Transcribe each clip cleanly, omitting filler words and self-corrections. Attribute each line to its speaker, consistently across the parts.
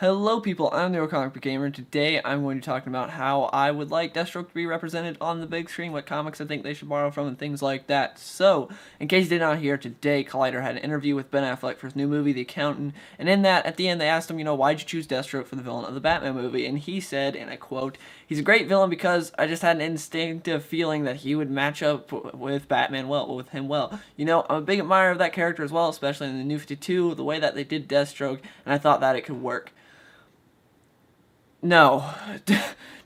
Speaker 1: Hello people, I'm the Comic Book Gamer. Today I'm going to be talking about how I would like Deathstroke to be represented on the big screen, what comics I think they should borrow from, and things like that. So, in case you did not hear, today Collider had an interview with Ben Affleck for his new movie, The Accountant, and in that, at the end, they asked him, why'd you choose Deathstroke for the villain of the Batman movie? And he said, and I quote, "He's a great villain because I just had an instinctive feeling that he would match up with Batman well, with him well. I'm a big admirer of that character as well, especially in the New 52, the way that they did Deathstroke, and I thought that it could work." No,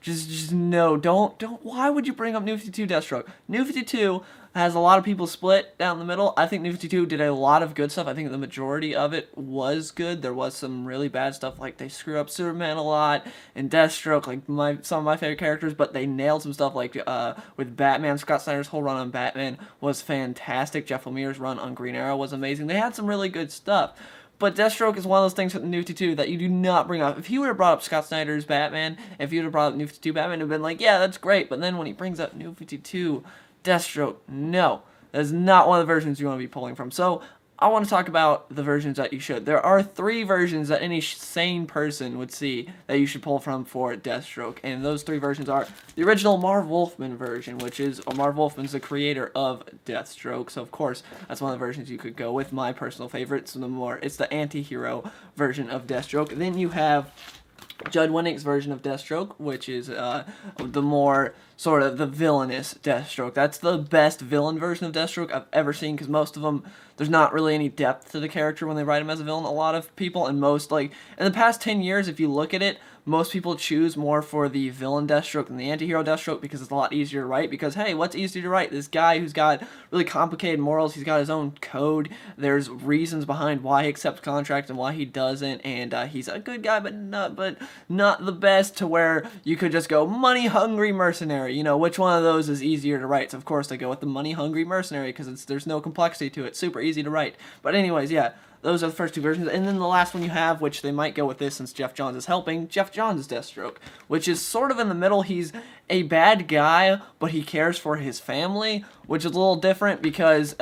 Speaker 1: just no. Don't. Why would you bring up New 52 Deathstroke? New 52 has a lot of people split down the middle. I think New 52 did a lot of good stuff. I think the majority of it was good. There was some really bad stuff, like they screw up Superman a lot and Deathstroke, like some of my favorite characters. But they nailed some stuff, like with Batman. Scott Snyder's whole run on Batman was fantastic. Jeff Lemire's run on Green Arrow was amazing. They had some really good stuff. But Deathstroke is one of those things with the New 52 that you do not bring up. If he would have brought up Scott Snyder's Batman, if he would have brought up New 52 Batman, it would have been like, yeah, that's great. But then when he brings up New 52 Deathstroke, no. That is not one of the versions you want to be pulling from. So I want to talk about the versions that you should. There are three versions that any sane person would see that you should pull from for Deathstroke, and those three versions are the original Marv Wolfman version, which is Marv Wolfman's the creator of Deathstroke, so of course that's one of the versions you could go with. My personal favorite, it's the anti-hero version of Deathstroke. Then you have Judd Winnick's version of Deathstroke, which is the more sort of the villainous Deathstroke. That's the best villain version of Deathstroke I've ever seen, because most of them, there's not really any depth to the character when they write him as a villain. A lot of people, and most, like, in the past 10 years, if you look at it, most people choose more for the villain Deathstroke than the anti-hero Deathstroke, because it's a lot easier to write. Because, hey, what's easier to write? This guy who's got really complicated morals, he's got his own code, there's reasons behind why he accepts contracts and why he doesn't, and he's a good guy, but not the best, to where you could just go money-hungry mercenary. Which one of those is easier to write? So, of course, they go with the money-hungry mercenary, because there's no complexity to it. Super easy to write. But anyways, yeah. Those are the first two versions. And then the last one you have, which they might go with this since Jeff Johns is helping, Jeff Johns' Deathstroke, which is sort of in the middle. He's a bad guy, but he cares for his family, which is a little different because,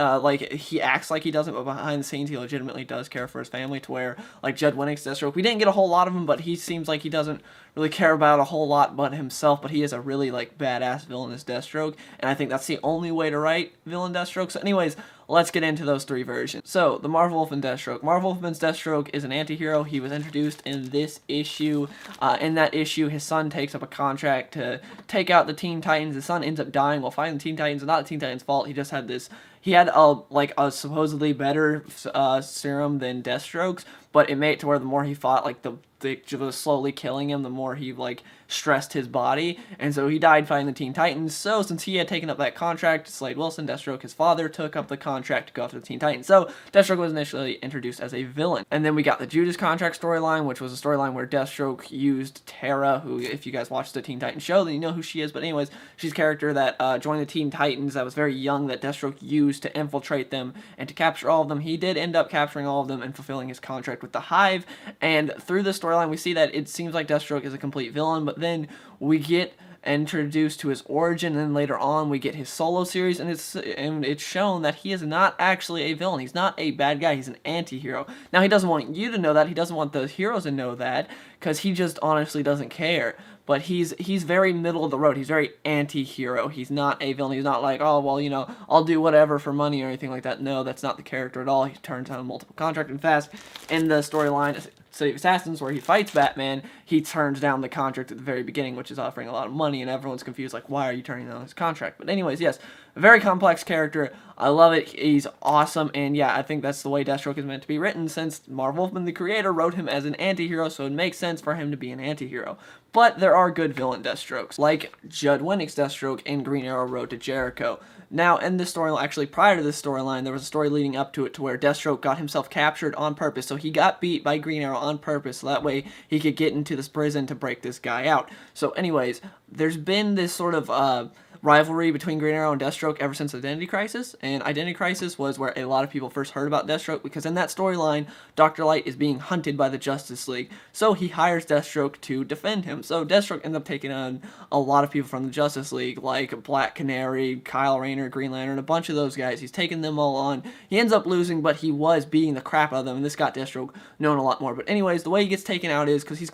Speaker 1: he acts like he doesn't, but behind the scenes, he legitimately does care for his family, to where, like, Judd Winnick's Deathstroke, we didn't get a whole lot of him, but he seems like he doesn't really care about a whole lot but himself, but he is a really, like, badass villainous Deathstroke, and I think that's the only way to write villain Deathstroke. So anyways, let's get into those three versions. So, the Marv Wolfman Deathstroke. Marv Wolfman's Deathstroke is an anti-hero. He was introduced in this issue. In that issue, his son takes up a contract to take out the Teen Titans. His son ends up dying while fighting the Teen Titans. It's not the Teen Titans' fault. He just had this... He had a supposedly better serum than Deathstroke's, but it made it to where the more he fought, like, it was slowly killing him, the more he, like, stressed his body, and so he died fighting the Teen Titans. So since he had taken up that contract, Slade Wilson, Deathstroke, his father, took up the contract to go after the Teen Titans. So Deathstroke was initially introduced as a villain. And then we got the Judas contract storyline, which was a storyline where Deathstroke used Tara, who, if you guys watched the Teen Titans show, then you know who she is. But anyways, she's a character that joined the Teen Titans that was very young, that Deathstroke used to infiltrate them and to capture all of them. He did end up capturing all of them and fulfilling his contract with the Hive. And through this storyline, we see that it seems like Deathstroke is a complete villain, but then we get introduced to his origin, and then later on we get his solo series, and it's shown that he is not actually a villain. He's not a bad guy. He's an anti-hero. Now, he doesn't want you to know that. He doesn't want the heroes to know that, because he just honestly doesn't care. But he's very middle of the road. He's very anti-hero. He's not a villain. He's not like, oh, well, I'll do whatever for money or anything like that. No, that's not the character at all. He turns down multiple contracts. And fast, in the storyline City of Assassins, where he fights Batman, he turns down the contract at the very beginning, which is offering a lot of money, and everyone's confused, like, why are you turning down this contract? But anyways, yes, a very complex character. I love it. He's awesome, and yeah, I think that's the way Deathstroke is meant to be written, since Marv Wolfman, the creator, wrote him as an anti-hero, so it makes sense for him to be an anti-hero. But there are good villain Deathstrokes, like Judd Winnick's Deathstroke in Green Arrow Road to Jericho. Now, in this storyline, actually prior to this storyline, there was a story leading up to it to where Deathstroke got himself captured on purpose. So he got beat by Green Arrow on purpose, so that way he could get into this prison to break this guy out. So anyways, there's been this sort of rivalry between Green Arrow and Deathstroke ever since Identity Crisis, and Identity Crisis was where a lot of people first heard about Deathstroke, because in that storyline, Dr. Light is being hunted by the Justice League, so he hires Deathstroke to defend him. So Deathstroke ends up taking on a lot of people from the Justice League, like Black Canary, Kyle Rayner, Green Lantern, a bunch of those guys. He's taking them all on. He ends up losing, but he was beating the crap out of them, and this got Deathstroke known a lot more. But anyways, the way he gets taken out is, because he's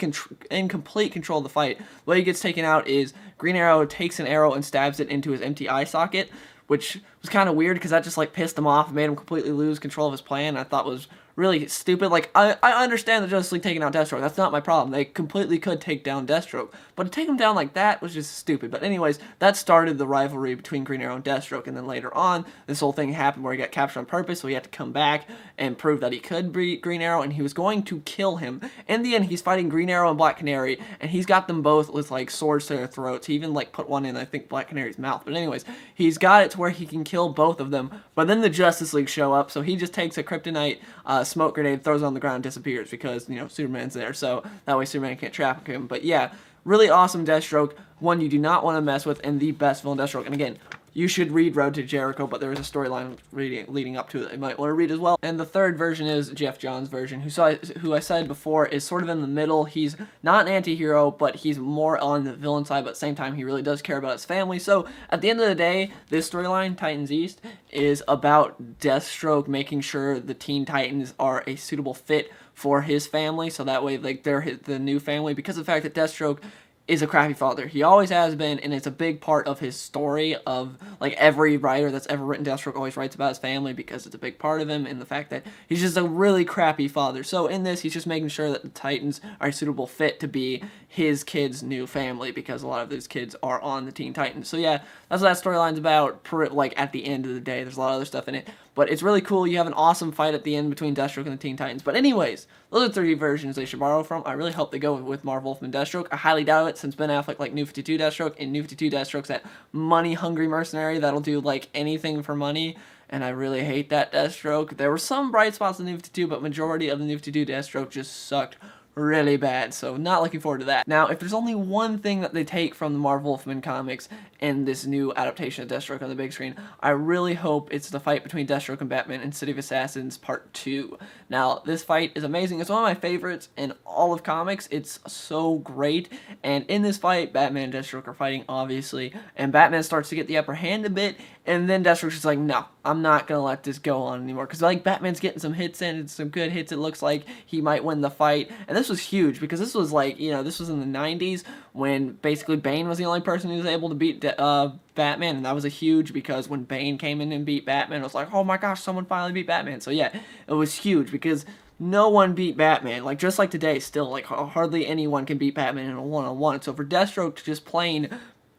Speaker 1: in complete control of the fight, the way he gets taken out is Green Arrow takes an arrow and stabs it into his empty eye socket, which was kind of weird because that just like pissed him off and made him completely lose control of his plan. I thought was really stupid. Like, I understand the Justice League taking out Deathstroke. That's not my problem. They completely could take down Deathstroke. But to take him down like that was just stupid. But anyways, that started the rivalry between Green Arrow and Deathstroke. And then later on, this whole thing happened where he got captured on purpose, so he had to come back and prove that he could beat Green Arrow, and he was going to kill him. In the end, he's fighting Green Arrow and Black Canary, and he's got them both with, like, swords to their throats. He even, like, put one in, I think, Black Canary's mouth. But anyways, he's got it to where he can kill both of them. But then the Justice League show up, so he just takes a kryptonite smoke grenade, throws it on the ground, and disappears because, you know, Superman's there, so that way Superman can't trap him. But yeah, really awesome Deathstroke, one you do not want to mess with, and the best villain Deathstroke. And again, you should read Road to Jericho, but there is a storyline leading up to it that you might want to read as well. And the third version is Jeff Johns' version, who I said before is sort of in the middle. He's not an anti-hero, but he's more on the villain side, but at the same time, he really does care about his family. So at the end of the day, this storyline, Titans East, is about Deathstroke making sure the Teen Titans are a suitable fit for his family, so that way, like, they're the new family, because of the fact that Deathstroke is a crappy father. He always has been, and it's a big part of his story of, like, every writer that's ever written Deathstroke always writes about his family because it's a big part of him, and the fact that he's just a really crappy father. So in this, he's just making sure that the Titans are a suitable fit to be his kid's new family, because a lot of those kids are on the Teen Titans. So yeah, that's what that storyline's about, like, at the end of the day. There's a lot of other stuff in it, but it's really cool. You have an awesome fight at the end between Deathstroke and the Teen Titans. But anyways, those are 3 versions they should borrow from. I really hope they go with Marv Wolfman Deathstroke. I highly doubt it, since Ben Affleck like New 52 Deathstroke, and New 52 Deathstroke's that money-hungry mercenary that'll do, like, anything for money, and I really hate that Deathstroke. There were some bright spots in New 52, but majority of the New 52 Deathstroke just sucked really bad, so not looking forward to that. Now, if there's only one thing that they take from the Marv Wolfman comics and this new adaptation of Deathstroke on the big screen, I really hope it's the fight between Deathstroke and Batman in City of Assassins Part 2. Now, this fight is amazing. It's one of my favorites in all of comics. It's so great, and in this fight, Batman and Deathstroke are fighting, obviously, and Batman starts to get the upper hand a bit, and then Deathstroke's just like, no, I'm not gonna let this go on anymore, because, like, Batman's getting some hits in, and some good hits. It looks like he might win the fight, and this was huge, because this was, like, you know, this was in the 90s, when basically Bane was the only person who was able to beat Batman, and that was a huge, because when Bane came in and beat Batman, it was like, oh my gosh, someone finally beat Batman. So yeah, it was huge, because no one beat Batman. Like, just like today, still, like, hardly anyone can beat Batman in a one-on-one. So for Deathstroke to just plain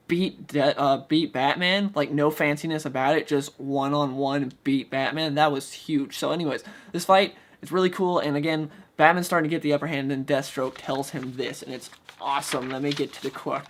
Speaker 1: beat Batman, like, no fanciness about it, just one-on-one beat Batman, that was huge. So anyways, this fight, it's really cool, and again, Batman's starting to get the upper hand, and Deathstroke tells him this, and it's awesome. Let me get to the quote.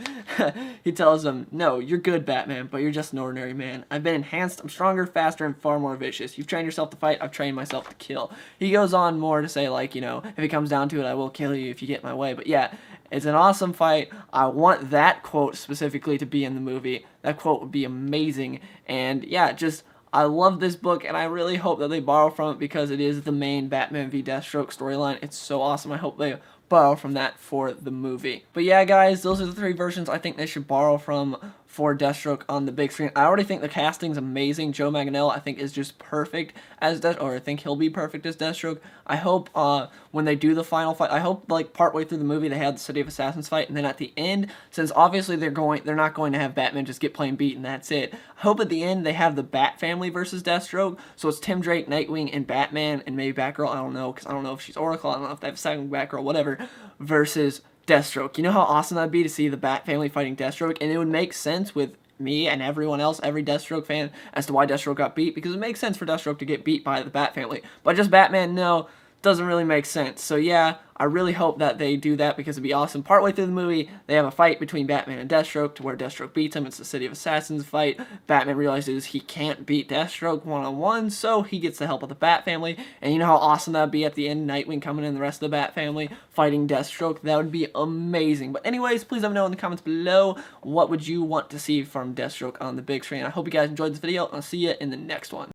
Speaker 1: He tells him, no, you're good, Batman, but you're just an ordinary man. I've been enhanced, I'm stronger, faster, and far more vicious. You've trained yourself to fight, I've trained myself to kill. He goes on more to say, like, you know, if it comes down to it, I will kill you if you get in my way. But yeah, it's an awesome fight. I want that quote specifically to be in the movie. That quote would be amazing. And yeah, just, I love this book, and I really hope that they borrow from it, because it is the main Batman v Deathstroke storyline. It's so awesome. I hope they borrow from that for the movie. But yeah, guys, those are the 3 versions I think they should borrow from for Deathstroke on the big screen. I already think the casting's amazing. Joe Manganiello, I think, is just perfect as or I think he'll be perfect as Deathstroke. I hope when they do the final fight, I hope, like, partway through the movie they have the City of Assassins fight, and then at the end, since obviously they're not going to have Batman just get plain beat and that's it. I hope at the end they have the Bat family versus Deathstroke, so it's Tim Drake, Nightwing, and Batman, and maybe Batgirl, I don't know, because I don't know if she's Oracle, I don't know if they have a second Batgirl, whatever, versus Deathstroke. You know how awesome that'd be to see the Bat family fighting Deathstroke, and it would make sense with me and everyone else, every Deathstroke fan, as to why Deathstroke got beat, because it makes sense for Deathstroke to get beat by the Bat family. But just Batman, no. doesn't really make sense. So yeah, I really hope that they do that because it'd be awesome. Partway through the movie, they have a fight between Batman and Deathstroke to where Deathstroke beats him. It's the City of Assassins fight. Batman realizes he can't beat Deathstroke one-on-one, so he gets the help of the Bat family. And you know how awesome that'd be at the end, Nightwing coming in and the rest of the Bat family fighting Deathstroke? That would be amazing. But anyways, please let me know in the comments below what would you want to see from Deathstroke on the big screen. I hope you guys enjoyed this video, and I'll see you in the next one.